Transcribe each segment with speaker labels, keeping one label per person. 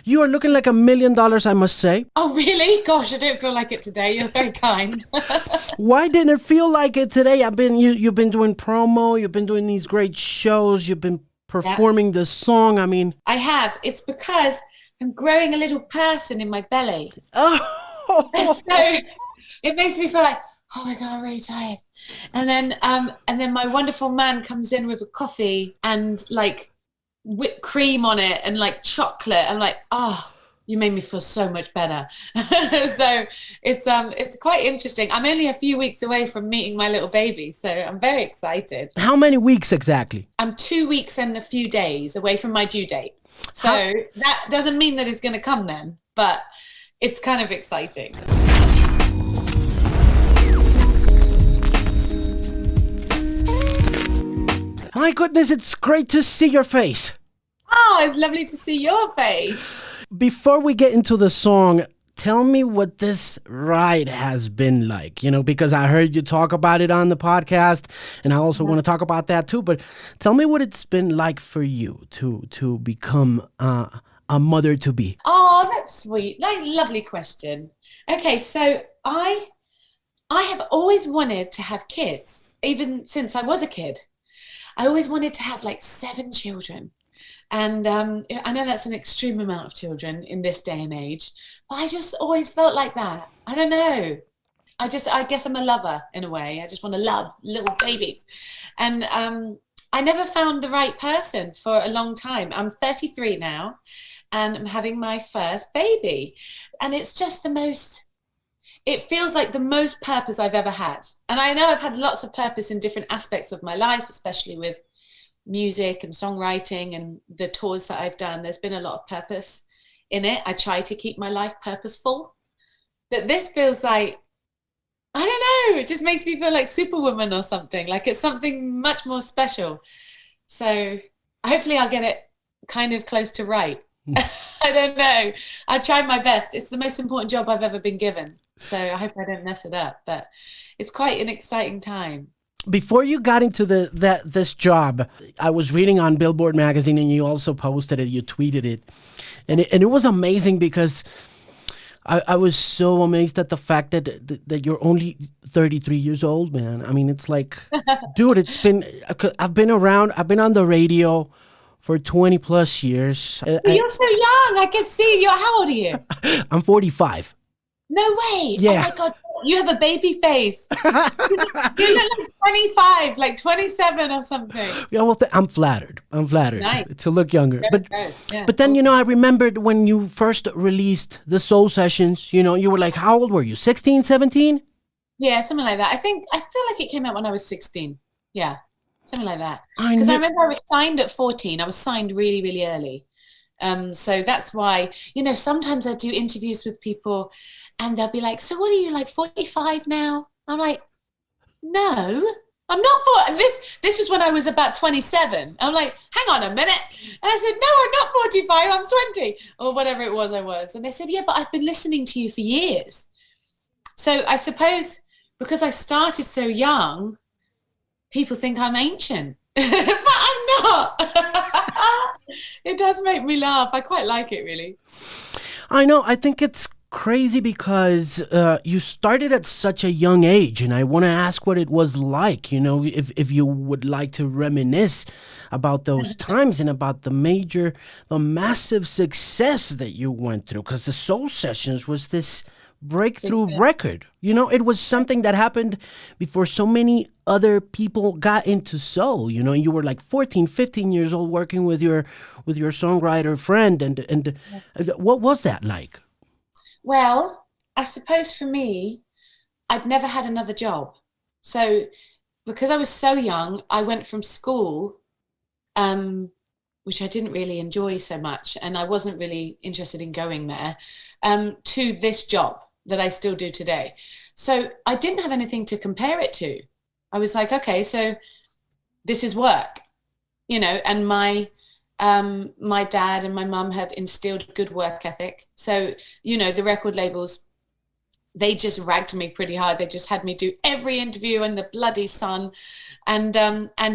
Speaker 1: You are looking like $1,000,000, I must say.
Speaker 2: Oh, really? Gosh, I don't feel like it today. You're very kind.
Speaker 1: Why didn't it feel like it today? You've been doing promo, you've been doing these great shows, you've been
Speaker 2: Yeah,
Speaker 1: performing this song. I mean,
Speaker 2: I have. It's because I'm growing a little person in my belly. And
Speaker 1: oh,
Speaker 2: so it makes me feel like, oh my God, I'm really tired. And then my wonderful man comes in with a coffee and like whipped cream on it and like chocolate. I'm like, oh, you made me feel so much better. So it's quite interesting. I'm only a few weeks away from meeting my little baby, so I'm very excited.
Speaker 1: how many weeks exactly?
Speaker 2: I'm 2 weeks and a few days away from my due date. So
Speaker 1: How?
Speaker 2: that doesn't mean that it's going to come then, but it's kind of exciting.
Speaker 1: My goodness, it's great to see your face.
Speaker 2: Oh, it's lovely to see your face.
Speaker 1: Before we get into the song, tell me what this ride has been like, because I heard you talk about it on the podcast, and I also want to talk about that too. But tell me what it's been like for you to become a mother to be.
Speaker 2: Oh, that's sweet. Nice, lovely question. Okay, so I have always wanted to have kids, even since I was a kid. I always wanted to have like 7 children. And I know that's an extreme amount of children in this day and age, but I just always felt like that. I don't know. I guess I'm a lover in a way. I just want to love little babies. And I never found the right person for a long time. I'm 33 now and I'm having my first baby. And it's just it feels like the most purpose I've ever had. And I know I've had lots of purpose in different aspects of my life, especially with music and songwriting and the tours that I've done. There's been a lot of purpose in it. I try to keep my life purposeful. But this feels like, I don't know, it just makes me feel like Superwoman or something. Like it's something much more special. So hopefully I'll get it kind of close to right. I don't know. I tried my best. It's the most important job I've ever been given. So I hope I don't mess it up. But it's quite an exciting time.
Speaker 1: Before you got into this job, I was reading on Billboard magazine, and you also posted it, you tweeted it, and it was amazing because I was so amazed at the fact that you're only 33 years old, man. I mean, it's like, dude, I've been on the radio for 20 plus years.
Speaker 2: You're so young. I can see you. How old are you?
Speaker 1: I'm 45.
Speaker 2: No way. Oh
Speaker 1: Yeah.
Speaker 2: my God. You have a baby face. You look like 25, like 27 or something.
Speaker 1: Yeah, well, I'm flattered.
Speaker 2: Nice.
Speaker 1: To look younger.
Speaker 2: Very good. Yeah.
Speaker 1: But then, I remembered when you first released the Soul Sessions, you were like, how old were you? 16, 17?
Speaker 2: Yeah, something like that. I feel like it came out when I was 16. Yeah, something like that.
Speaker 1: I
Speaker 2: Because I
Speaker 1: knew.
Speaker 2: remember I was signed at 14. I was signed really, really early. So that's why, sometimes I do interviews with people and they'll be like, so what are you, like 45 now? I'm like, no, I'm not 40. And this was when I was about 27. I'm like, hang on a minute. And I said, no, I'm not 45, I'm 20 or whatever it was I was. And they said, yeah, but I've been listening to you for years. So I suppose because I started so young, people think I'm ancient, but I'm not. It does make me laugh. I quite like it, really.
Speaker 1: I know. I think it's crazy because you started at such a young age, and I want to ask what it was like. If you would like to reminisce about those times and about the massive success that you went through. Because the Soul Sessions was this breakthrough record. It was something that happened before so many other people got into soul. You were like 14, 15 years old working with your songwriter friend, and what was that like?
Speaker 2: Well, I suppose for me, I'd never had another job. So because I was so young, I went from school, which I didn't really enjoy so much, and I wasn't really interested in going there, to this job that I still do today. So I didn't have anything to compare it to. I was like, okay, so this is work, and my dad and my mum had instilled good work ethic. So, the record labels, they just ragged me pretty hard. They just had me do every interview in the bloody sun and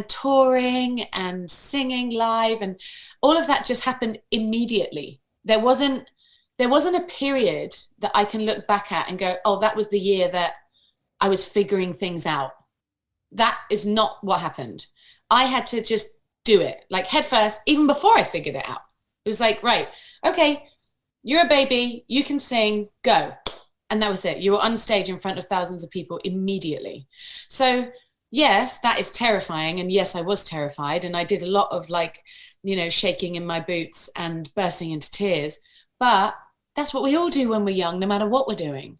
Speaker 2: touring and singing live. And all of that just happened immediately. There wasn't a period that I can look back at and go, oh, that was the year that I was figuring things out. That is not what happened. I had to just do it, like head first, even before I figured it out. It was like, right, okay, you're a baby, you can sing, go. And that was it. You were on stage in front of thousands of people immediately. So yes, that is terrifying. And yes, I was terrified. And I did a lot of like, shaking in my boots and bursting into tears. But that's what we all do when we're young, no matter what we're doing.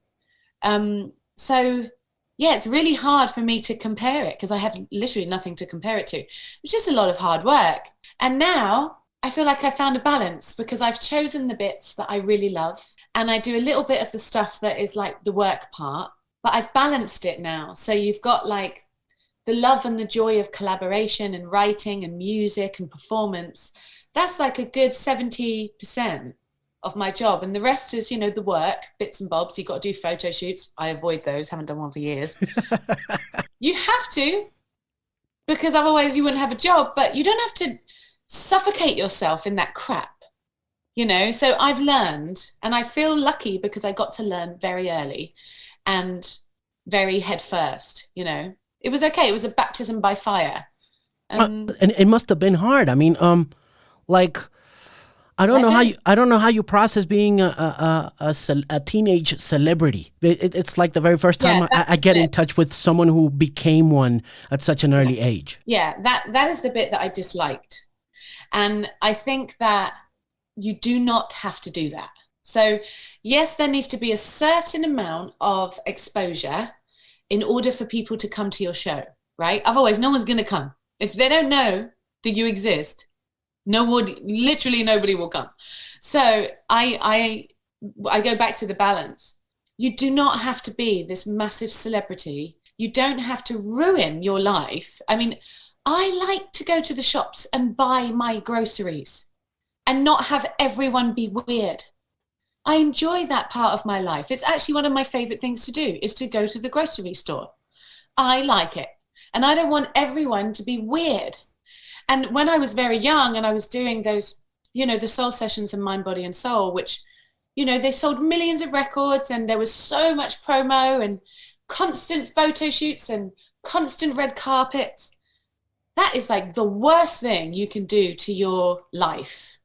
Speaker 2: So yeah, it's really hard for me to compare it because I have literally nothing to compare it to. It's just a lot of hard work. And now I feel like I found a balance because I've chosen the bits that I really love and I do a little bit of the stuff that is like the work part, but I've balanced it now. So you've got like the love and the joy of collaboration and writing and music and performance. That's like a good 70% of my job. And the rest is, the work, bits and bobs. You've got to do photo shoots. I avoid those, haven't done one for years. You have to, because otherwise you wouldn't have a job, but you don't have to suffocate yourself in that crap, So I've learned, and I feel lucky because I got to learn very early and very head first, It was okay. It was a baptism by fire.
Speaker 1: And it must have been hard. I mean, like, I don't know how you process being a teenage celebrity. It's like the very first time I get in touch with someone who became one at such an early age.
Speaker 2: Yeah, that is the bit that I disliked. And I think that you do not have to do that. So yes, there needs to be a certain amount of exposure in order for people to come to your show, right? Otherwise, no one's going to come. If they don't know that you exist, literally nobody will come. So I go back to the balance. You do not have to be this massive celebrity. You don't have to ruin your life. I mean, I like to go to the shops and buy my groceries and not have everyone be weird. I enjoy that part of my life. It's actually one of my favorite things to do is to go to the grocery store. I like it. And I don't want everyone to be weird. And when I was very young and I was doing those, the soul sessions and Mind, Body and Soul, which, they sold millions of records and there was so much promo and constant photo shoots and constant red carpets. That is like the worst thing you can do to your life.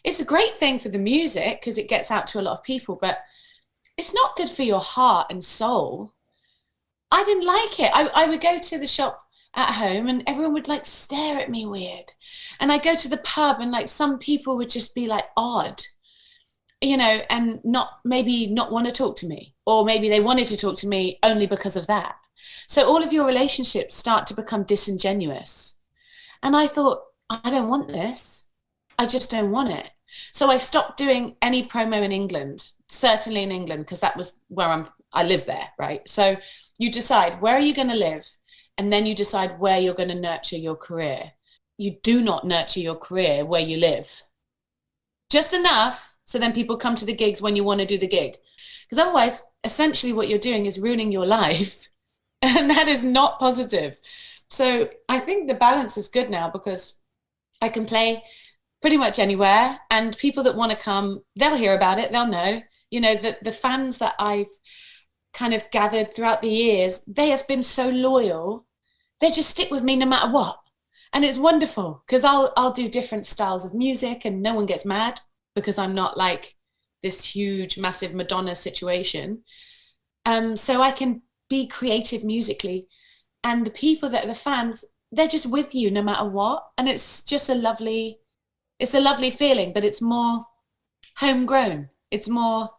Speaker 2: It's a great thing for the music because it gets out to a lot of people, but it's not good for your heart and soul. I didn't like it. I would go to the shop at home and everyone would like stare at me weird. And I go to the pub and like some people would just be like odd, and maybe not want to talk to me, or maybe they wanted to talk to me only because of that. So all of your relationships start to become disingenuous. And I thought, I don't want this. I just don't want it. So I stopped doing any promo in England, certainly in England, because that was where I live there, right? So you decide, where are you going to live? And then you decide where you're going to nurture your career. You do not nurture your career where you live. Just enough so then people come to the gigs when you want to do the gig. Because otherwise, essentially what you're doing is ruining your life. And that is not positive. So I think the balance is good now because I can play pretty much anywhere. And people that want to come, they'll hear about it. They'll know. The fans that I've kind of gathered throughout the years, they have been so loyal. They just stick with me no matter what. And it's wonderful because I'll do different styles of music and no one gets mad because I'm not like this huge, massive Madonna situation. So I can be creative musically. And the people that are the fans, they're just with you no matter what. And it's just a lovely feeling, but it's more homegrown. It's more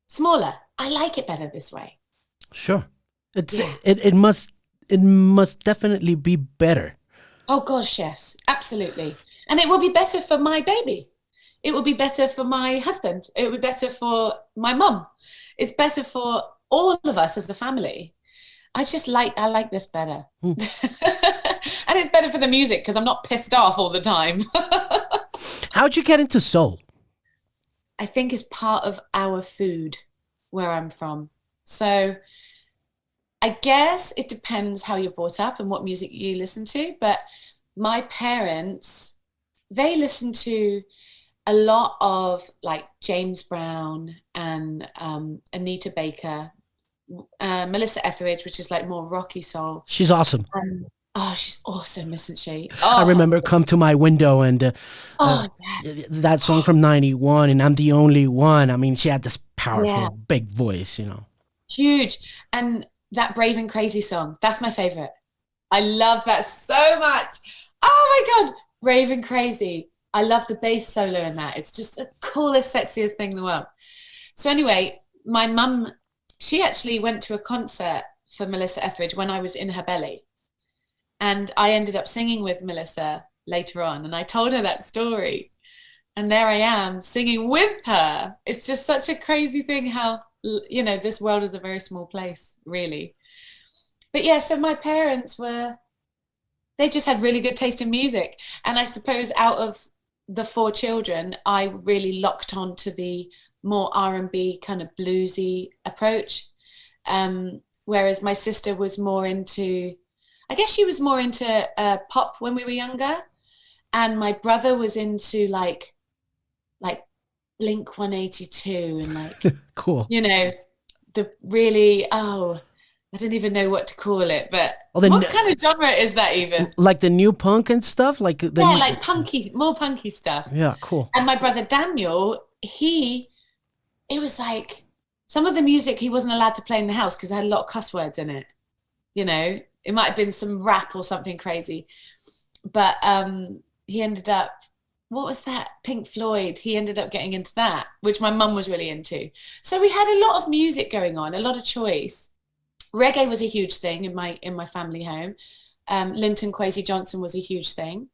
Speaker 2: smaller. I like it better this way.
Speaker 1: Sure. It must definitely be better.
Speaker 2: Oh gosh, yes, absolutely. And it will be better for my baby. It will be better for my husband. It will be better for my mum. It's better for all of us as a family. I like this better. And it's better for the music because I'm not pissed off all the time.
Speaker 1: How'd you get into soul?
Speaker 2: I think it's part of our food where I'm from. So I guess it depends how you're brought up and what music you listen to. But my parents, they listen to a lot of like James Brown and Anita Baker, Melissa Etheridge, which is like more rocky soul.
Speaker 1: She's awesome.
Speaker 2: Oh, she's awesome, isn't she?
Speaker 1: I
Speaker 2: Oh,
Speaker 1: remember "Come to My Window" and
Speaker 2: oh yes.
Speaker 1: that song from '91, and "I'm the Only One." I mean, she had this powerful,
Speaker 2: Yeah,
Speaker 1: big voice, you know.
Speaker 2: huge. And that Brave and Crazy song, that's my favorite. I love that so much. Oh my God, Brave and Crazy. I love the bass solo in that. It's just the coolest, sexiest thing in the world. So anyway, my mum, she actually went to a concert for Melissa Etheridge when I was in her belly. And I ended up singing with Melissa later on. And I told her that story. And there I am singing with her. It's just such a crazy thing how, you know, this world is a very small place, really. But yeah, so my parents they just had really good taste in music. And I suppose out of the four children, I really locked on to the more R&B kind of bluesy approach. Whereas my sister was more into, I guess she was more into pop when we were younger. And my brother was into like Blink 182 and like,
Speaker 1: Cool.
Speaker 2: you know, the really, I don't even know what to call it, but
Speaker 1: Well,
Speaker 2: what kind of genre is that even?
Speaker 1: like the new punk and stuff, like the
Speaker 2: Yeah,
Speaker 1: new,
Speaker 2: like punky, more punky stuff.
Speaker 1: yeah, cool.
Speaker 2: And my brother Daniel, it was like some of the music he wasn't allowed to play in the house because it had a lot of cuss words in it. You know, it might have been some rap or something crazy. But he ended up, what was that? Pink Floyd. He ended up getting into that, which my mum was really into. So we had a lot of music going on, a lot of choice. Reggae was a huge thing in my family home. Linton Kwesi Johnson was a huge thing.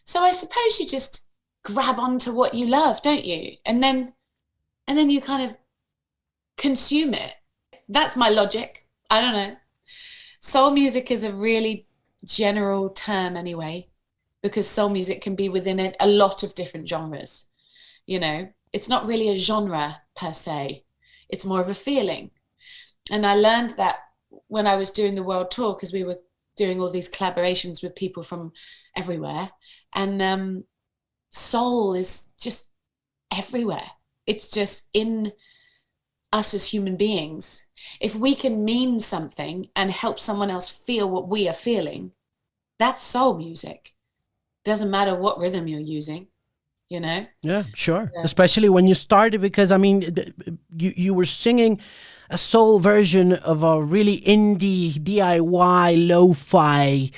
Speaker 2: So I suppose you just grab onto what you love, don't you? And then you kind of consume it. That's my logic. I don't know. Soul music is a really general term anyway, because soul music can be within it a lot of different genres. You know, it's not really a genre per se. It's more of a feeling. And I learned that when I was doing the world tour, because we were doing all these collaborations with people from everywhere. And soul is just everywhere. It's just in us as human beings. If we can mean something and help someone else feel what we are feeling, that's soul music. Doesn't matter what rhythm you're using, you know?
Speaker 1: Yeah, sure.
Speaker 2: Yeah.
Speaker 1: Especially when you started, because I mean, you were singing a soul version of a really indie DIY lo-fi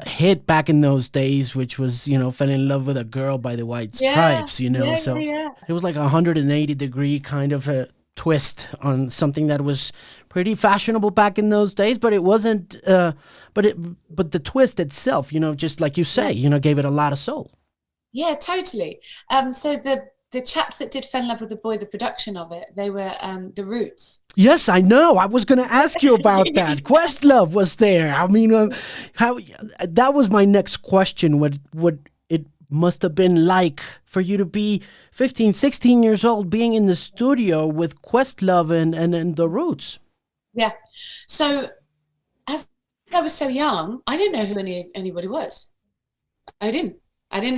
Speaker 1: hit back in those days, which was, you know, "Fell in Love with a Girl" by the White Stripes, you know. So it was like a 180-degree kind of a twist on something that was pretty fashionable back in those days, but it wasn't. But the twist itself, you know, just like you say, you know, gave it a lot of soul.
Speaker 2: Yeah, totally. So the chaps that did "Fell in Love with the Boy," the production of it, they were the Roots.
Speaker 1: Yes, I know. I was going to ask you about that. Questlove was there. I mean, how that was my next question. What it must have been like for you to be 15, 16 years old, being in the studio with Questlove and the Roots.
Speaker 2: Yeah. So as I was so young, I didn't know who anybody was. I didn't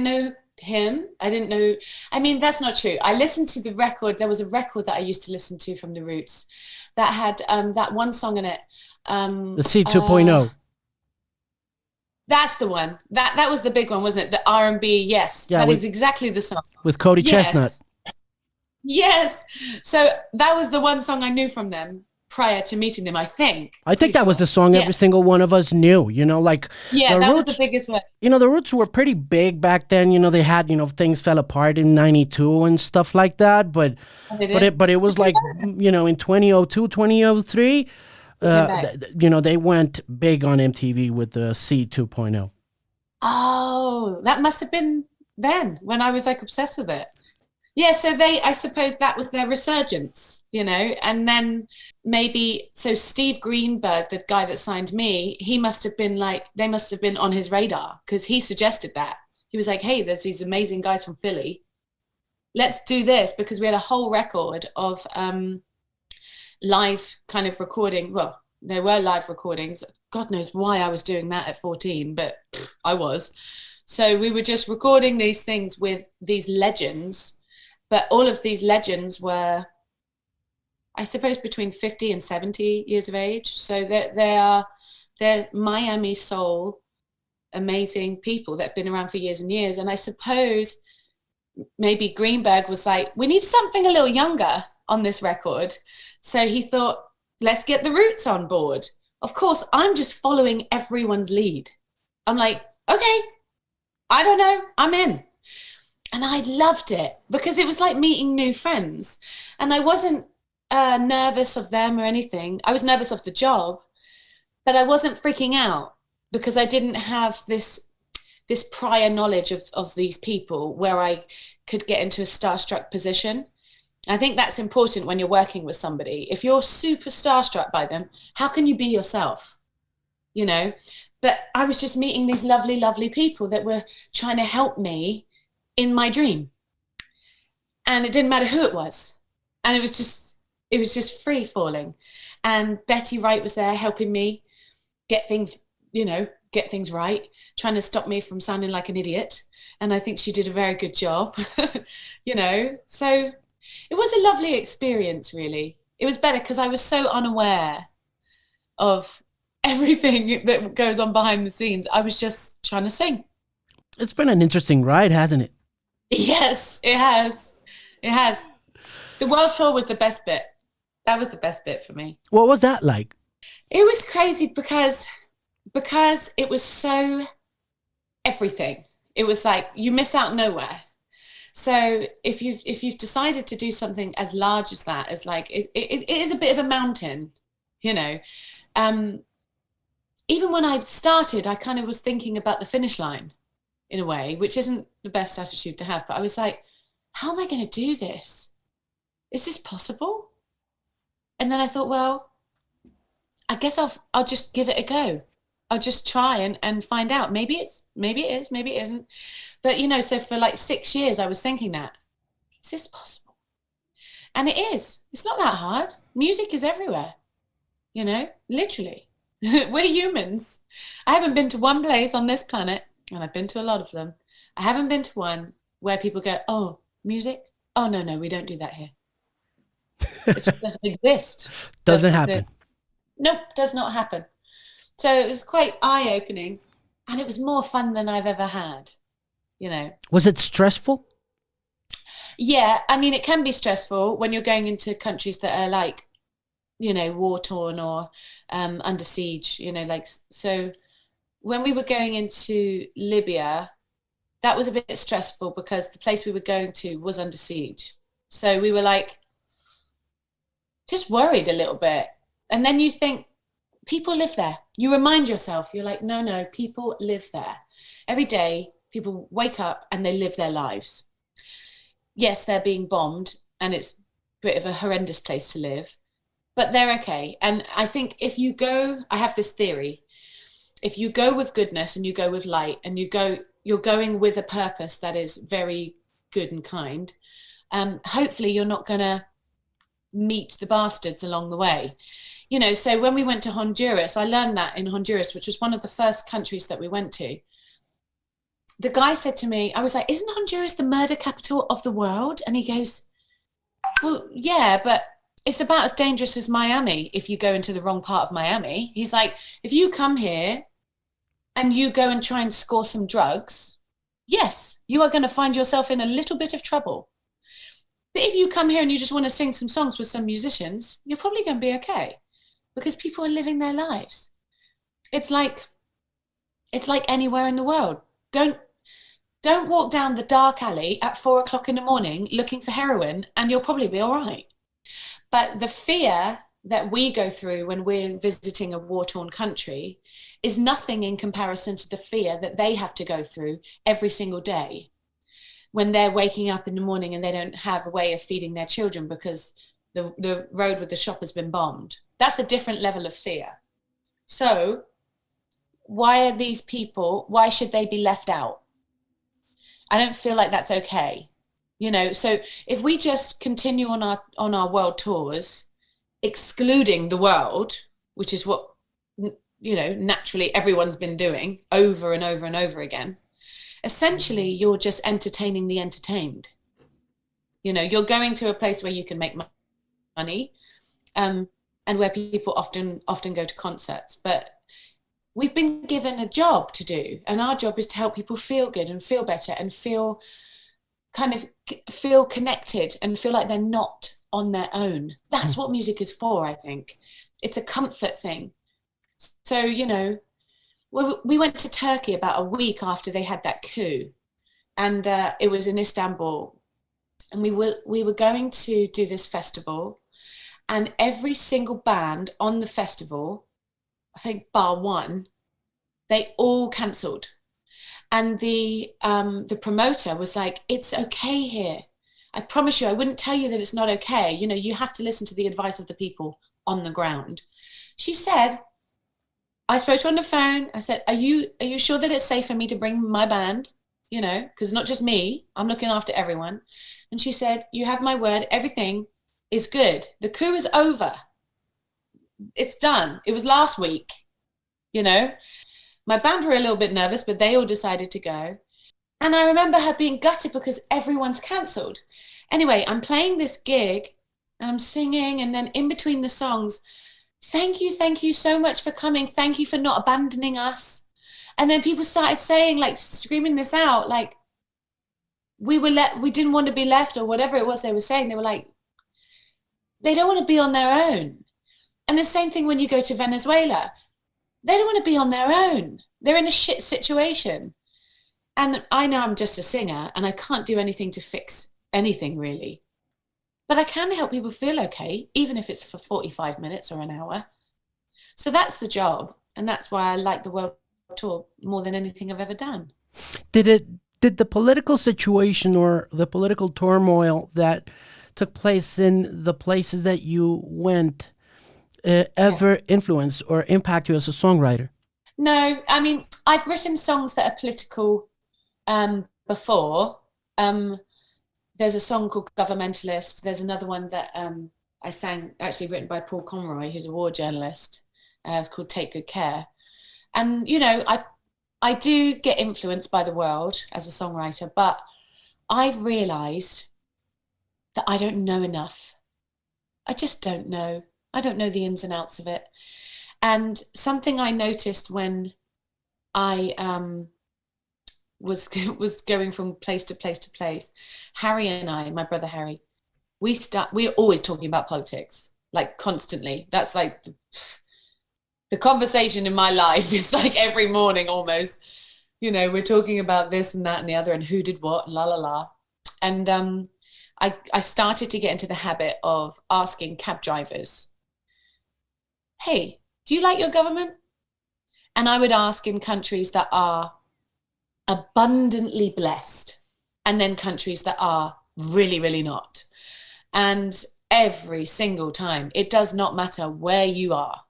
Speaker 2: know him. I didn't know. I mean, that's not true. I listened to the record. There was a record that I used to listen to from the Roots that had that one song in it.
Speaker 1: The C 2.0.
Speaker 2: That's the one. That was the big one, wasn't it? The R&B. Yes,
Speaker 1: Yeah,
Speaker 2: that is exactly the song.
Speaker 1: With Cody Chestnut.
Speaker 2: Yes. So that was the one song I knew from them prior to meeting them, I think.
Speaker 1: I think that was the song every single one of us knew, you know, like
Speaker 2: yeah,
Speaker 1: the
Speaker 2: that
Speaker 1: Roots,
Speaker 2: was the biggest one.
Speaker 1: You know, the Roots were pretty big back then. You know, they had, you know, Things Fell Apart in '92 and stuff like that. But it was like, you know, in 2002, 2003, you know, they went big on MTV with the C 2.0.
Speaker 2: Oh, that must have been then when I was like obsessed with it. Yeah, so I suppose that was their resurgence, you know, and then so Steve Greenberg, the guy that signed me, they must have been on his radar because he suggested that. He was like, hey, there's these amazing guys from Philly. Let's do this, because we had a whole record of live kind of recording. Well, there were live recordings. God knows why I was doing that at 14, but I was. So we were just recording these things with these legends, but all of these legends were, I suppose, between 50 and 70 years of age. So they're Miami soul, amazing people that have been around for years and years. And I suppose maybe Greenberg was like, we need something a little younger on this record. So he thought, let's get the Roots on board. Of course, I'm just following everyone's lead. I'm like, okay, I don't know, I'm in. And I loved it because it was like meeting new friends. And I wasn't nervous of them or anything. I was nervous of the job, but I wasn't freaking out because I didn't have this prior knowledge of these people where I could get into a starstruck position. I think that's important when you're working with somebody. If you're super starstruck by them, how can you be yourself? You know, but I was just meeting these lovely, lovely people that were trying to help me in my dream. And it didn't matter who it was. And it was just free falling. And Betty Wright was there helping me get things right, trying to stop me from sounding like an idiot. And I think she did a very good job, So it was a lovely experience, really. It was better because I was so unaware of everything that goes on behind the scenes. I was just trying to sing.
Speaker 1: It's been an interesting ride, hasn't it?
Speaker 2: Yes, it has. It has. The world tour was the best bit. That was the best bit for me.
Speaker 1: What was that like?
Speaker 2: It was crazy because it was so everything. It was like you miss out nowhere. So if you've decided to do something as large as that, as like it is a bit of a mountain, Even when I started, I kind of was thinking about the finish line in a way, which isn't the best attitude to have. But I was like, how am I going to do this? Is this possible? And then I thought, well, I guess I'll just give it a go. I'll just try and find out. Maybe it is, maybe it isn't. But, so for like 6 years, I was thinking that, is this possible? And it is. It's not that hard. Music is everywhere, literally. We're humans. I haven't been to one place on this planet, and I've been to a lot of them. I haven't been to one where people go, oh, music? Oh, no, we don't do that here. It just doesn't exist.
Speaker 1: Doesn't happen.
Speaker 2: Nope, does not happen. So it was quite eye-opening, and it was more fun than I've ever had,
Speaker 1: Was it stressful?
Speaker 2: Yeah, I mean, it can be stressful when you're going into countries that are like, war-torn or under siege, so when we were going into Libya, that was a bit stressful because the place we were going to was under siege. So we were like, just worried a little bit. And then you think, people live there. You remind yourself, you're like, no, people live there. Every day, people wake up and they live their lives. Yes, they're being bombed and it's a bit of a horrendous place to live, but they're okay. And I think if you go, I have this theory, if you go with goodness and you go with light and you're going with a purpose that is very good and kind, hopefully you're not going to meet the bastards along the way. So when we went to Honduras, I learned that in Honduras, which was one of the first countries that we went to. The guy said to me, I was like, isn't Honduras the murder capital of the world? And he goes, well, yeah, but it's about as dangerous as Miami if you go into the wrong part of Miami. He's like, if you come here and you go and try and score some drugs, yes, you are going to find yourself in a little bit of trouble. But if you come here and you just want to sing some songs with some musicians, you're probably going to be okay because people are living their lives. It's like anywhere in the world. Don't walk down the dark alley at 4 o'clock in the morning looking for heroin and you'll probably be all right. But the fear that we go through when we're visiting a war-torn country is nothing in comparison to the fear that they have to go through every single day when they're waking up in the morning and they don't have a way of feeding their children because the road with the shop has been bombed. That's a different level of fear. So why should they be left out? I don't feel like that's okay. So if we just continue on our world tours, excluding the world, which is what, naturally everyone's been doing over and over and over again, essentially you're just entertaining the entertained. You know, you're going to a place where you can make money, and where people often go to concerts. But we've been given a job to do, and our job is to help people feel good and feel better and feel connected and feel like they're not on their own. That's what music is for, I think. It's a comfort thing. So, you know, we went to Turkey about a week after they had that coup, and it was in Istanbul. And we were going to do this festival, and every single band on the festival, I think bar one, they all cancelled. And the promoter was like, "It's okay here. I promise you, I wouldn't tell you that it's not okay. You know, you have to listen to the advice of the people on the ground." She said, I spoke to her on the phone. I said, are you sure that it's safe for me to bring my band? You know, because not just me, I'm looking after everyone. And she said, "You have my word, everything is good. The coup is over. It's done. It was last week." You know, my band were a little bit nervous, but they all decided to go. And I remember her being gutted because everyone's cancelled. Anyway, I'm playing this gig and I'm singing, and then in between the songs, thank you so much for coming. Thank you for not abandoning us. And then people started saying, like, screaming this out, like, we didn't want to be left, or whatever it was they were saying. They were like, they don't want to be on their own. And the same thing when you go to Venezuela. They don't want to be on their own. They're in a shit situation. And I know I'm just a singer and I can't do anything to fix anything really. But I can help people feel okay, even if it's for 45 minutes or an hour. So that's the job. And that's why I like the world tour more than anything I've ever done.
Speaker 1: Did the political situation or the political turmoil that took place in the places that you went ever influence or impact you as a songwriter?
Speaker 2: No, I mean, I've written songs that are political before. There's a song called Governmentalist. There's another one that I sang, actually written by Paul Conroy, who's a war journalist. It's called Take Good Care. And, you know, I do get influenced by the world as a songwriter, but I've realized that I don't know enough. I just don't know. I don't know the ins and outs of it. And something I noticed when I was going from place to place to place, Harry and I, my brother Harry, we're always talking about politics, like constantly. That's like the conversation in my life is like every morning almost. You know, we're talking about this and that and the other and who did what, la la la. And I started to get into the habit of asking cab drivers, "Hey, do you like your government?" And I would ask in countries that are abundantly blessed, and then countries that are really, really not. And every single time, it does not matter where you are,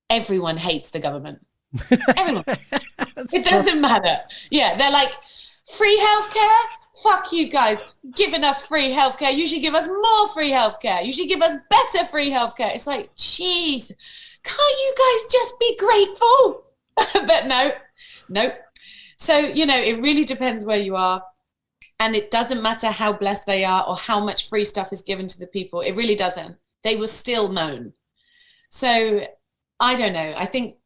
Speaker 2: everyone hates the government. Everyone. It doesn't matter. Yeah, they're like, free healthcare? Fuck you guys, giving us free healthcare. You should give us more free healthcare. You should give us better free healthcare. It's like, jeez, can't you guys just be grateful? But no. So, you know, it really depends where you are. And it doesn't matter how blessed they are or how much free stuff is given to the people. It really doesn't. They will still moan. So I don't know. I think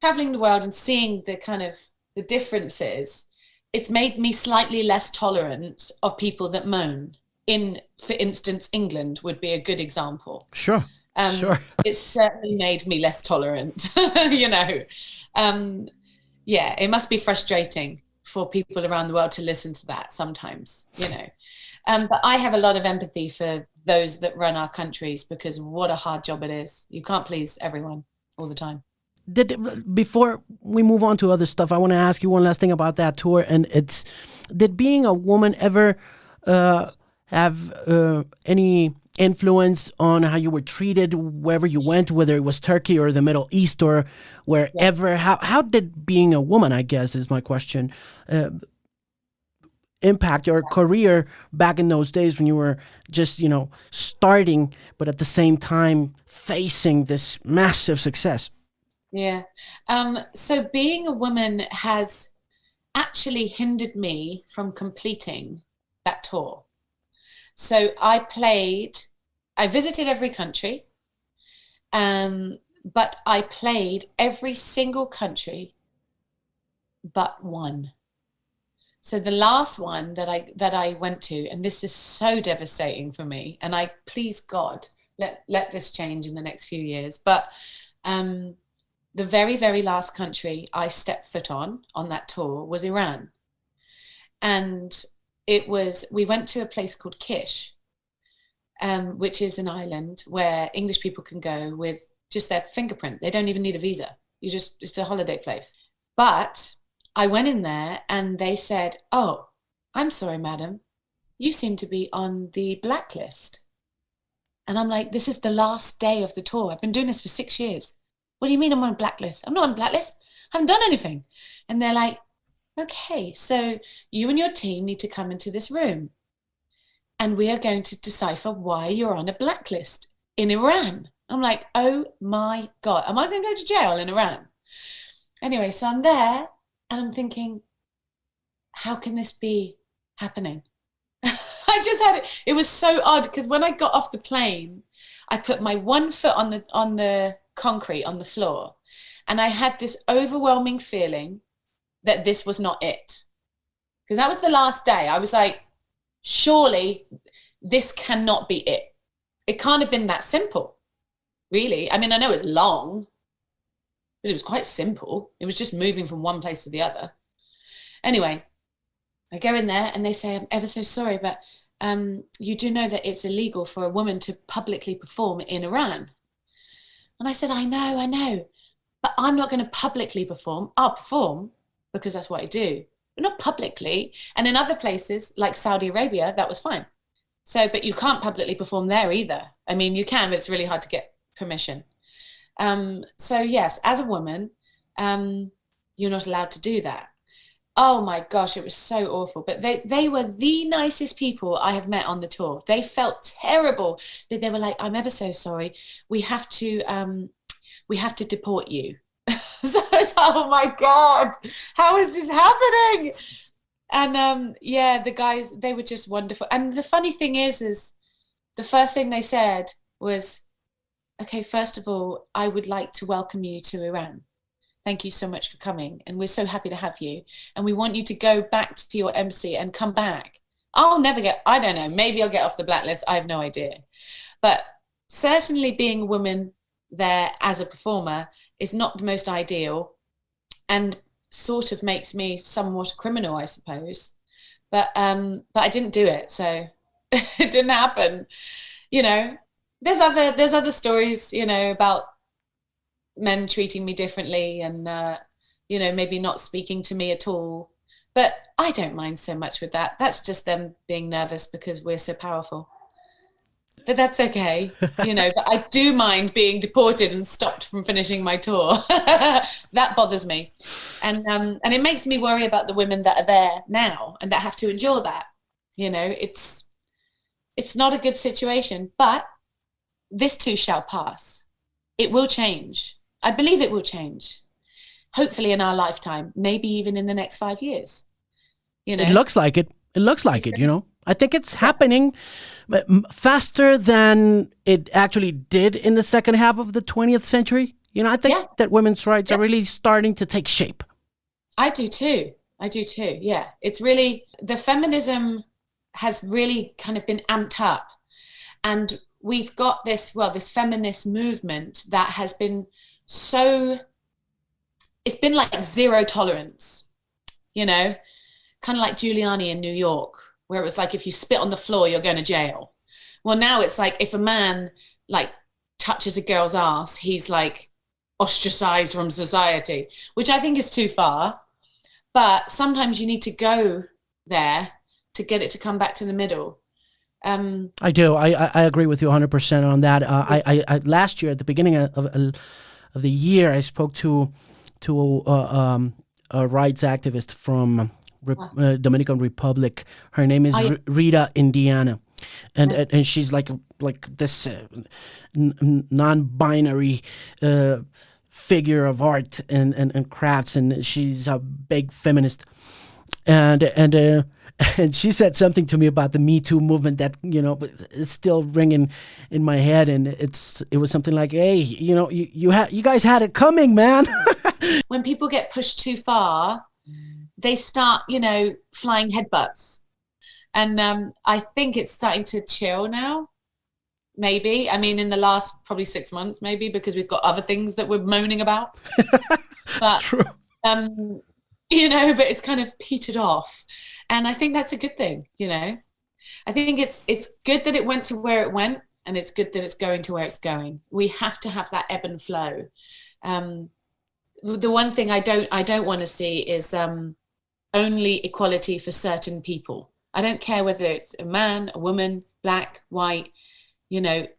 Speaker 2: traveling the world and seeing the kind of the differences, it's made me slightly less tolerant of people that moan. For instance, England would be a good example.
Speaker 1: Sure. Sure.
Speaker 2: It's certainly made me less tolerant, you know. Yeah, it must be frustrating for people around the world to listen to that sometimes, you know. But I have a lot of empathy for those that run our countries, because what a hard job it is. You can't please everyone all the time.
Speaker 1: Before we move on to other stuff, I want to ask you one last thing about that tour, and did being a woman ever have any influence on how you were treated wherever you went, whether it was Turkey or the Middle East or wherever? Yeah. How did being a woman, I guess is my question, impact your career back in those days when you were just, you know, starting, but at the same time facing this massive success?
Speaker 2: Yeah. So being a woman has actually hindered me from completing that tour. So I visited every country, but I played every single country but one. So the last one that I went to, and this is so devastating for me, and I please God, let this change in the next few years. But the very, very last country I stepped foot on that tour was Iran. And we went to a place called Kish, which is an island where English people can go with just their fingerprint. They don't even need a visa. It's a holiday place. But I went in there and they said, "Oh, I'm sorry, madam, you seem to be on the blacklist." And I'm like, this is the last day of the tour. I've been doing this for 6 years. What do you mean I'm on a blacklist? I'm not on a blacklist. I haven't done anything. And they're like, okay, so you and your team need to come into this room and we are going to decipher why you're on a blacklist in Iran. I'm like, oh my God, am I going to go to jail in Iran? Anyway, so I'm there and I'm thinking, how can this be happening? I just had it was so odd because when I got off the plane, I put my one foot on the concrete on the floor, and I had this overwhelming feeling that this was not it. Because that was the last day. I was like, surely this cannot be it. It can't have been that simple, really. I mean, I know it's long, but it was quite simple. It was just moving from one place to the other. Anyway, I go in there and they say, "I'm ever so sorry, but you do know that it's illegal for a woman to publicly perform in Iran." And I said, I know, but I'm not going to publicly perform. I'll perform because that's what I do, but not publicly. And in other places like Saudi Arabia, that was fine. So, but you can't publicly perform there either. I mean, you can, but it's really hard to get permission. So yes, as a woman, you're not allowed to do that. Oh my gosh, it was so awful. But they were the nicest people I have met on the tour. They felt terrible, but they were like, "I'm ever so sorry. We have to deport you." So I was, oh my God, how is this happening? And yeah, the guys, they were just wonderful. And the funny thing is the first thing they said was, "Okay, first of all, I would like to welcome you to Iran. Thank you so much for coming. And we're so happy to have you. And we want you to go back to your MC and come back." I don't know, maybe I'll get off the blacklist. I have no idea. But certainly being a woman there as a performer is not the most ideal and sort of makes me somewhat a criminal, I suppose. But I didn't do it. So it didn't happen. You know, there's other stories, you know, about men treating me differently and, you know, maybe not speaking to me at all. But I don't mind so much with that. That's just them being nervous because we're so powerful. But that's okay, you know, but I do mind being deported and stopped from finishing my tour. That bothers me. And it makes me worry about the women that are there now and that have to endure that. You know, it's not a good situation, but this too shall pass. It will change. I believe it will change. Hopefully in our lifetime, maybe even in the next 5 years. You know,
Speaker 1: It looks like it. It looks like it, you know. I think it's happening faster than it actually did in the second half of the 20th century. You know, I think that women's rights are really starting to take shape.
Speaker 2: I do too. Yeah. It's really, the feminism has really kind of been amped up. And we've got this feminist movement that has been it's been like zero tolerance, you know, kind of like Giuliani in New York, where it was like, if you spit on the floor, you're going to jail. Well, now it's like, if a man like touches a girl's ass, he's like ostracized from society, which I think is too far. But sometimes you need to go there to get it to come back to the middle.
Speaker 1: I do. I agree with you 100% on that. I last year at the beginning of the year, I spoke to a rights activist from Dominican Republic. Her name is Rita Indiana, and she's like this non-binary figure of art and crafts, and she's a big feminist. and and she said something to me about the Me Too movement that is still ringing in my head, and it was something like, hey, you guys had it coming, man.
Speaker 2: When people get pushed too far, they start flying headbutts, and I think it's starting to chill now. Maybe, I mean, in the last probably 6 months, maybe, because we've got other things that we're moaning about. But
Speaker 1: True.
Speaker 2: but it's kind of petered off, and I think that's a good thing. I think it's good that it went to where it went, and it's good that it's going to where it's going. We have to have that ebb and flow. The one thing I don't want to see is only equality for certain people. I don't care whether it's a man, a woman, black, white,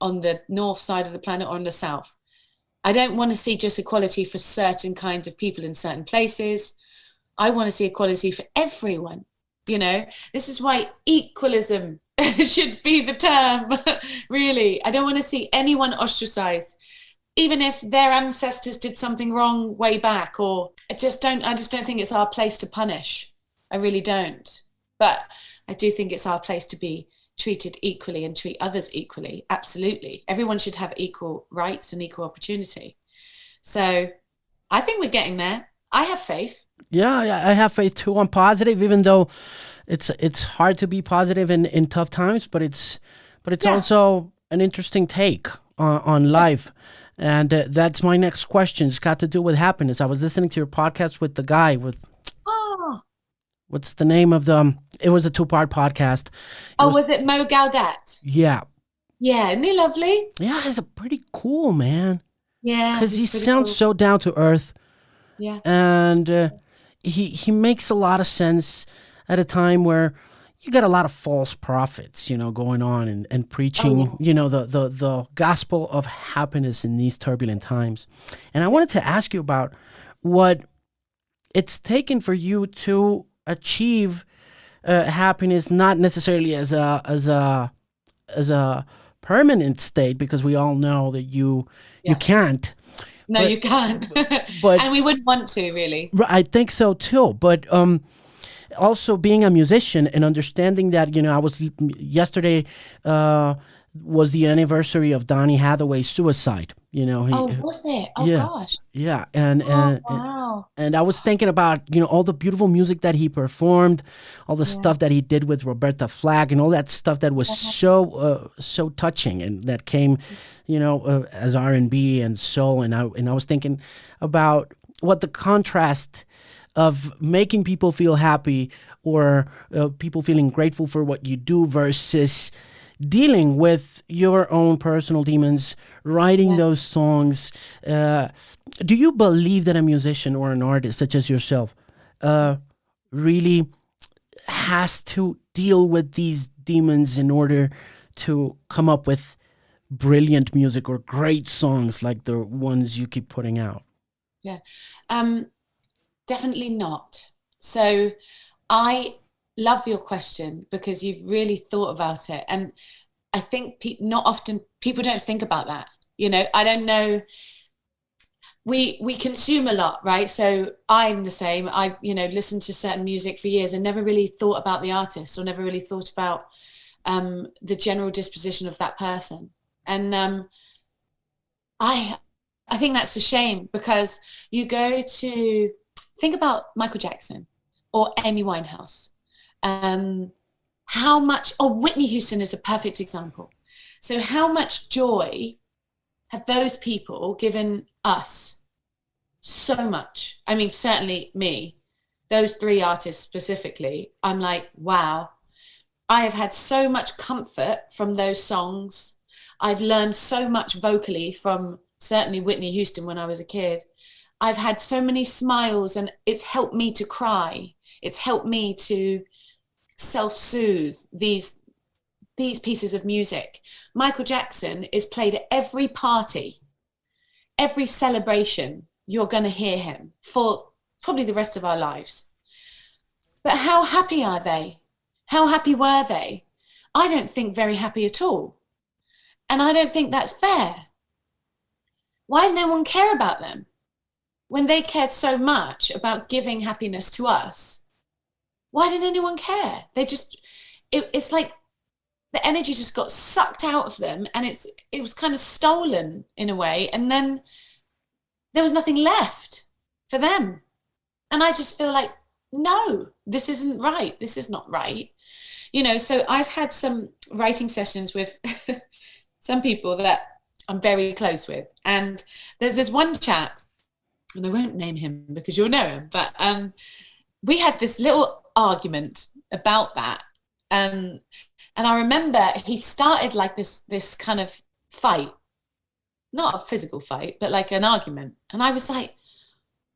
Speaker 2: on the north side of the planet or on the south. I don't want to see just equality for certain kinds of people in certain places. I want to see equality for everyone. This is why equalism should be the term. Really, I don't want to see anyone ostracized, even if their ancestors did something wrong way back. Or I just don't think it's our place to punish. I really don't. But I do think it's our place to be treated equally and treat others equally. Absolutely. Everyone should have equal rights and equal opportunity. So I think we're getting there. I have faith.
Speaker 1: Yeah, I have faith too. I'm positive, even though it's hard to be positive in tough times, but it's also an interesting take on life. And that's my next question. It's got to do with happiness. I was listening to your podcast with the guy with what's the name of it was a 2-part podcast.
Speaker 2: Was it Mo Gaudet?
Speaker 1: Yeah.
Speaker 2: Yeah, isn't he lovely?
Speaker 1: Yeah, he's a pretty cool man.
Speaker 2: Yeah.
Speaker 1: Because he sounds so down to earth.
Speaker 2: Yeah.
Speaker 1: And he makes a lot of sense at a time where you got a lot of false prophets, going on and preaching, the gospel of happiness in these turbulent times. And I wanted to ask you about what it's taken for you to achieve happiness, not necessarily as a permanent state, because we all know that you can't.
Speaker 2: No, you can't.
Speaker 1: But
Speaker 2: and we wouldn't want to, really.
Speaker 1: I think so too. But also being a musician and understanding that, I was yesterday was the anniversary of Donny Hathaway's suicide.
Speaker 2: Was it? Oh,
Speaker 1: yeah,
Speaker 2: gosh.
Speaker 1: Yeah, and
Speaker 2: wow.
Speaker 1: and I was thinking about all the beautiful music that he performed, all the stuff that he did with Roberta Flack, and all that stuff that was so touching, and that came, as R&B and soul, and I was thinking about what the contrast of making people feel happy or people feeling grateful for what you do versus dealing with your own personal demons, writing those songs. Do you believe that a musician or an artist such as yourself really has to deal with these demons in order to come up with brilliant music or great songs like the ones you keep putting out?
Speaker 2: Yeah, definitely not. So I love your question because you've really thought about it, and I think not often people don't think about that. I don't know. We consume a lot, right? So I'm the same. I listened to certain music for years and never really thought about the artist, or never really thought about the general disposition of that person. And I think that's a shame, because you go to think about Michael Jackson or Amy Winehouse. How much, Whitney Houston is a perfect example. So how much joy have those people given us? So much. I mean, certainly me, those 3 artists specifically, I'm like, wow, I have had so much comfort from those songs. I've learned so much vocally from certainly Whitney Houston when I was a kid. I've had so many smiles, and it's helped me to cry. It's helped me to self-soothe these pieces of music. Michael Jackson is played at every party, every celebration. You're going to hear him for probably the rest of our lives. But how happy are they? How happy were they? I don't think very happy at all. And I don't think that's fair. Why did no one care about them when they cared so much about giving happiness to us? Why didn't anyone care? It's like the energy just got sucked out of them, and it was kind of stolen in a way, and then there was nothing left for them. And I just feel like, no, this isn't right. This is not right. So I've had some writing sessions with some people that I'm very close with. And there's this one chap, and I won't name him because you'll know him, but we had this little argument about that. And I remember he started like this kind of fight, not a physical fight, but like an argument. And I was like,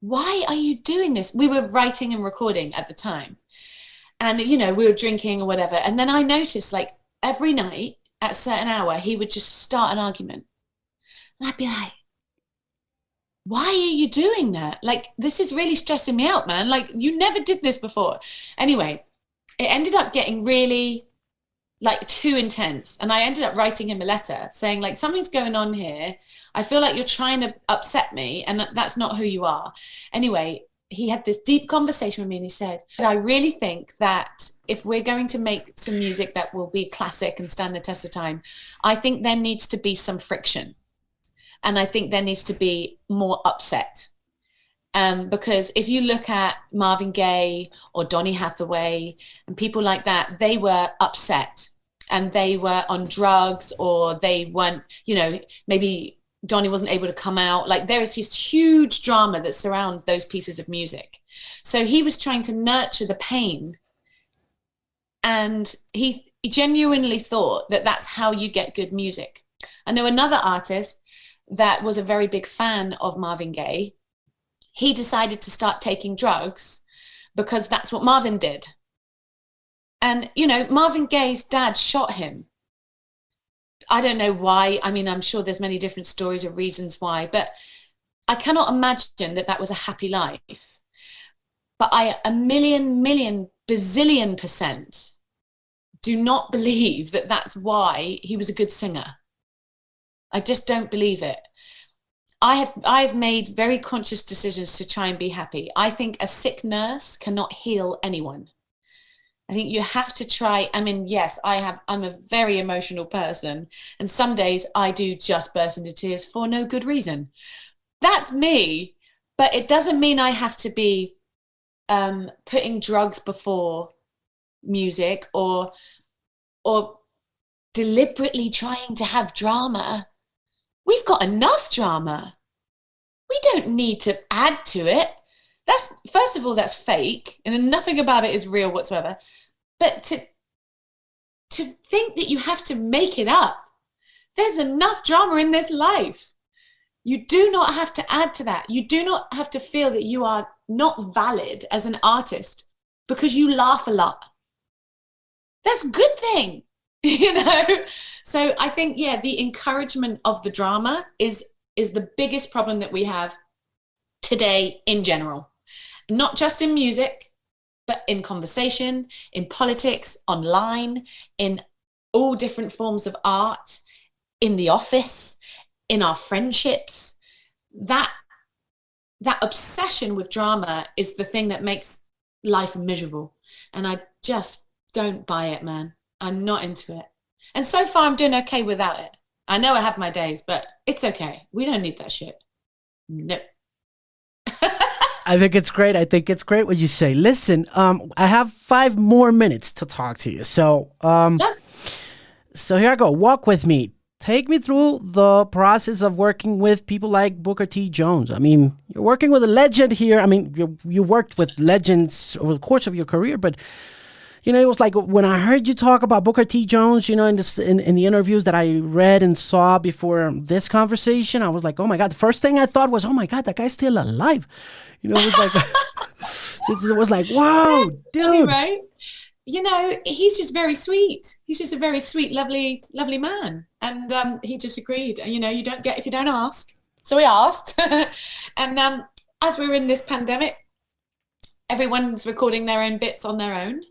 Speaker 2: why are you doing this? We were writing and recording at the time. And, we were drinking or whatever. And then I noticed like every night at a certain hour, he would just start an argument. And I'd be like, why are you doing that? Like, this is really stressing me out, man. Like, you never did this before. Anyway, it ended up getting really like too intense. And I ended up writing him a letter saying like, something's going on here. I feel like you're trying to upset me, and that's not who you are. Anyway, he had this deep conversation with me, and he said, I really think that if we're going to make some music that will be classic and stand the test of time, I think there needs to be some friction. And I think there needs to be more upset. Because if you look at Marvin Gaye or Donny Hathaway and people like that, they were upset and they were on drugs, or they weren't, maybe Donny wasn't able to come out. Like, there is this huge drama that surrounds those pieces of music. So he was trying to nurture the pain. And he genuinely thought that that's how you get good music. I know another artist that was a very big fan of Marvin Gaye. He decided to start taking drugs because that's what Marvin did. And, Marvin Gaye's dad shot him. I don't know why. I mean, I'm sure there's many different stories or reasons why, but I cannot imagine that was a happy life. But I, a million, bazillion % do not believe that that's why he was a good singer. I just don't believe it. I've made very conscious decisions to try and be happy. I think a sick nurse cannot heal anyone. I think you have to try. I mean, yes, I'm a very emotional person, and some days I do just burst into tears for no good reason. That's me, but it doesn't mean I have to be putting drugs before music or deliberately trying to have drama. We've got enough drama. We don't need to add to it. First of all, that's fake, and nothing about it is real whatsoever. But to think that you have to make it up, there's enough drama in this life. You do not have to add to that. You do not have to feel that you are not valid as an artist because you laugh a lot. That's a good thing. So I think, the encouragement of the drama is the biggest problem that we have today in general, not just in music, but in conversation, in politics, online, in all different forms of art, in the office, in our friendships. That obsession with drama is the thing that makes life miserable. And I just don't buy it, man. I'm not into it. And so far, I'm doing okay without it. I know I have my days, but it's okay. We don't need that shit. No.
Speaker 1: I think it's great. I think it's great what you say. Listen, I have 5 more minutes to talk to you. So, so here I go. Walk with me. Take me through the process of working with people like Booker T. Jones. I mean, you're working with a legend here. I mean, you worked with legends over the course of your career, but it was like when I heard you talk about Booker T. Jones, in the interviews that I read and saw before this conversation, I was like, oh my God. The first thing I thought was, oh my God, that guy's still alive. It was like, it was like, wow, dude.
Speaker 2: Right? He's just very sweet. He's just a very sweet, lovely, lovely man. And he just agreed. You don't get if you don't ask. So we asked. And as we were in this pandemic, everyone's recording their own bits on their own.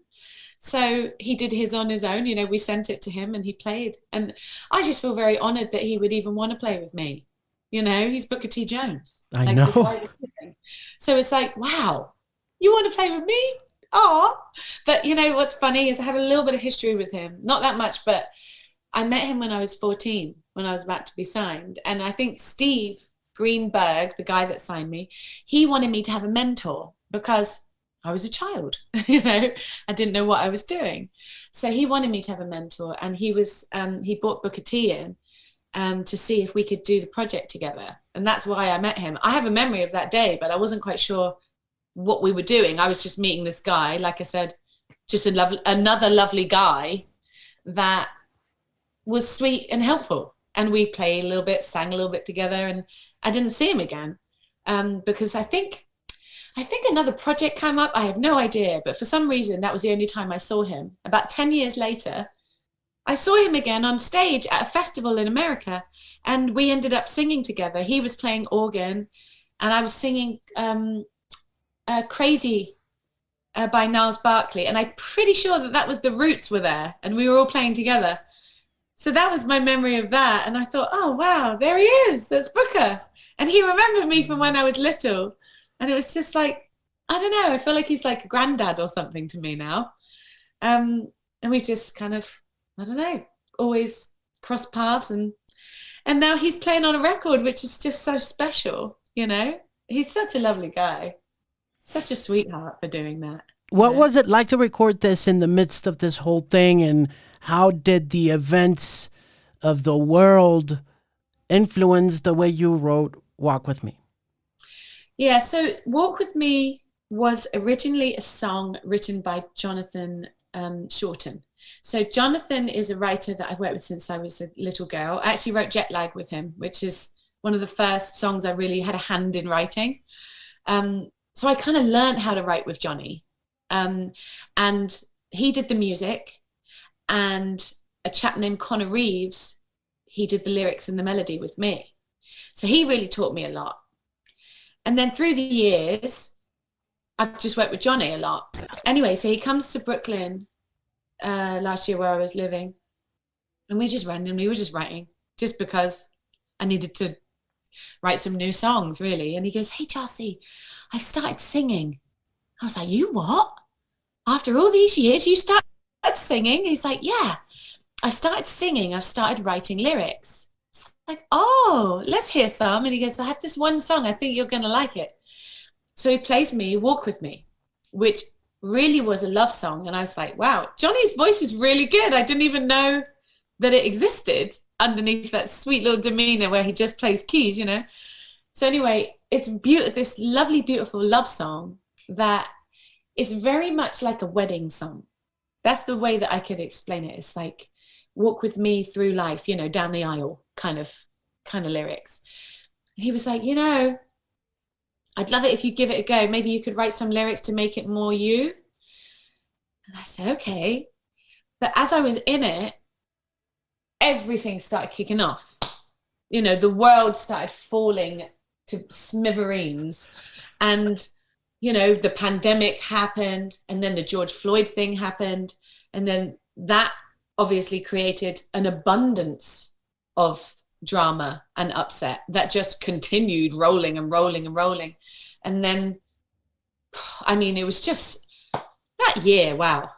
Speaker 2: So he did his on his own. We sent it to him and he played. And I just feel very honored that he would even want to play with me. He's Booker T. Jones.
Speaker 1: I know.
Speaker 2: So it's like, wow, you want to play with me? Oh, but you know what's funny is I have a little bit of history with him. Not that much, but I met him when I was 14, when I was about to be signed. And I think Steve Greenberg, the guy that signed me, he wanted me to have a mentor because I was a child, you know, I didn't know what I was doing. So he wanted me to have a mentor, and he brought Booker T in to see if we could do the project together. And that's why I met him. I have a memory of that day, but I wasn't quite sure what we were doing. I was just meeting this guy, like I said, just another lovely guy that was sweet and helpful. And we played a little bit, sang a little bit together, and I didn't see him again because I think another project came up. I have no idea, but for some reason, that was the only time I saw him. About 10 years later, I saw him again on stage at a festival in America, and we ended up singing together. He was playing organ, and I was singing Crazy by Niles Barkley, and I'm pretty sure that was the Roots were there, and we were all playing together. So that was my memory of that, and I thought, oh wow, there he is, that's Booker. And he remembered me from when I was little, and it was just like, I don't know, I feel like he's like a granddad or something to me now. And we just kind of, I don't know, always cross paths, and now he's playing on a record, which is just so special, you know? He's such a lovely guy. Such a sweetheart for doing that.
Speaker 1: What was it like to record this in the midst of this whole thing, and how did the events of the world influence the way you wrote Walk With Me?
Speaker 2: Yeah, so Walk With Me was originally a song written by Jonathan Shorten. So Jonathan is a writer that I've worked with since I was a little girl. I actually wrote Jet Lag with him, which is one of the first songs I really had a hand in writing. So I kind of learned how to write with Johnny. And he did the music, and a chap named Connor Reeves, he did the lyrics and the melody with me. So he really taught me a lot. And then through the years, I've just worked with Johnny a lot. Anyway, so he comes to Brooklyn last year where I was living, and we just randomly were just writing, just because I needed to write some new songs, really. And he goes, hey, Chelsea, I've started singing. I was like, you what? After all these years, you started singing? He's like, yeah, I've started singing. I've started writing lyrics. So I'm like, oh, let's hear some. And he goes, I have this one song. I think you're going to like it. So he plays me Walk With Me, which really was a love song. And I was like, wow, Johnny's voice is really good. I didn't even know that it existed underneath that sweet little demeanor where he just plays keys, you know? So anyway, it's this lovely, beautiful love song that is very much like a wedding song. That's the way that I could explain it. It's like walk with me through life, you know, down the aisle kind of lyrics. And he was like, you know, I'd love it if you give it a go. Maybe you could write some lyrics to make it more you. And I said, okay. But as I was in it, everything started kicking off. You know, the world started falling to smithereens. And, you know, the pandemic happened, and then the George Floyd thing happened. And then that obviously created an abundance of drama and upset that just continued rolling and rolling and rolling. And then, I mean, it was just that year. Wow,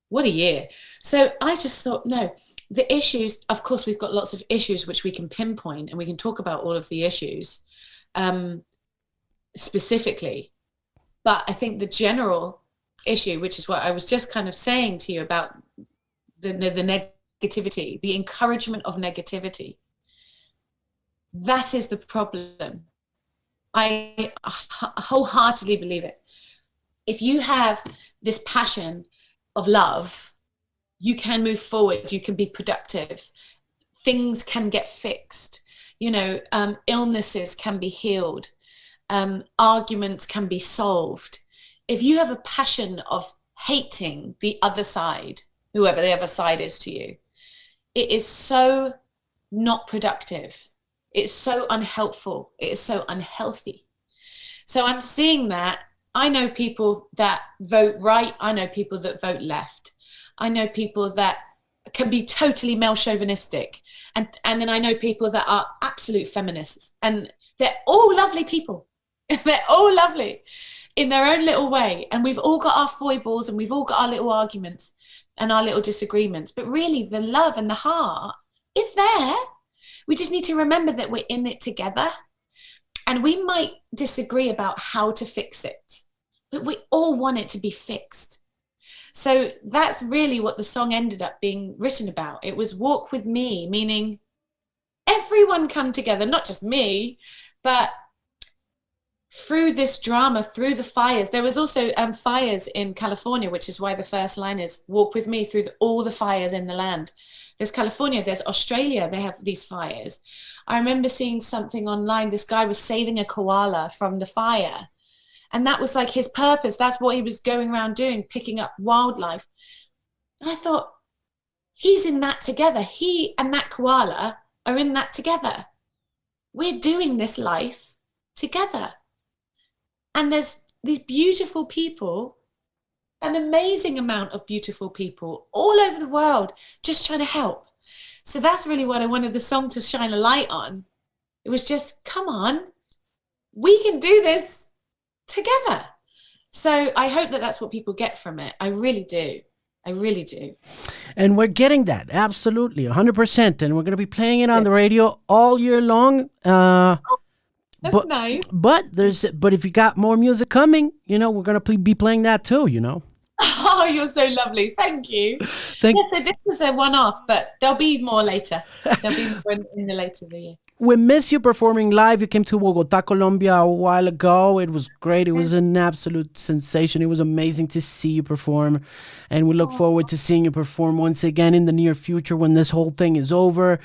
Speaker 2: what a year. So I just thought, no, the issues, of course, we've got lots of issues which we can pinpoint, and we can talk about all of the issues specifically. But I think the general issue, which is what I was just kind of saying to you about the negativity, the encouragement of negativity, that is the problem. I wholeheartedly believe it. If you have this passion of love, you can move forward, you can be productive, things can get fixed, you know, illnesses can be healed, arguments can be solved. If you have a passion of hating the other side, whoever the other side is to you, it is so not productive. It's so unhelpful. It is so unhealthy. So I'm seeing that. I know people that vote right. I know people that vote left. I know people that can be totally male chauvinistic. And then I know people that are absolute feminists. And they're all lovely people. They're all lovely in their own little way. And we've all got our foibles and we've all got our little arguments and our little disagreements. But really, the love and the heart is there. We just need to remember that we're in it together. And we might disagree about how to fix it, but we all want it to be fixed. So that's really what the song ended up being written about. It was walk with me, meaning everyone come together, not just me, but through this drama, through the fires. There was also fires in California, which is why the first line is walk with me through all the fires in the land. There's California, there's Australia, they have these fires. I remember seeing something online, this guy was saving a koala from the fire. And that was like his purpose. That's what he was going around doing, picking up wildlife. And I thought, he's in that together. He and that koala are in that together. We're doing this life together. And there's these beautiful people, an amazing amount of beautiful people all over the world just trying to help. So that's really what I wanted the song to shine a light on. It was just, come on, we can do this together. So I hope that that's what people get from it. I really do. I really do.
Speaker 1: And we're getting that, absolutely, 100%. And we're going to be playing it on the radio all year long.
Speaker 2: That's nice.
Speaker 1: But if you got more music coming, we're going to be playing that too,
Speaker 2: Oh, you're so lovely. Thank you. So this is a one-off, but there'll be more later. There'll be more in the later of the year.
Speaker 1: We miss you performing live. You came to Bogota, Colombia a while ago. It was great. It was an absolute sensation. It was amazing to see you perform. And we look forward to seeing you perform once again in the near future when this whole thing is over.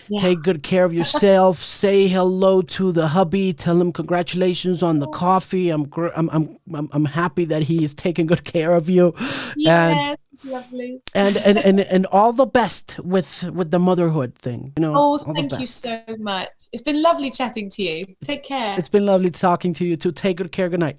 Speaker 1: Yeah. Take good care of yourself. Say hello to the hubby. Tell him congratulations on the coffee. I'm happy that he is taking good care of you.
Speaker 2: Yeah. Lovely.
Speaker 1: And all the best with the motherhood thing.
Speaker 2: Thank you so much. It's been lovely chatting to you. Take care.
Speaker 1: It's been lovely talking to you too. Take good care. Good night.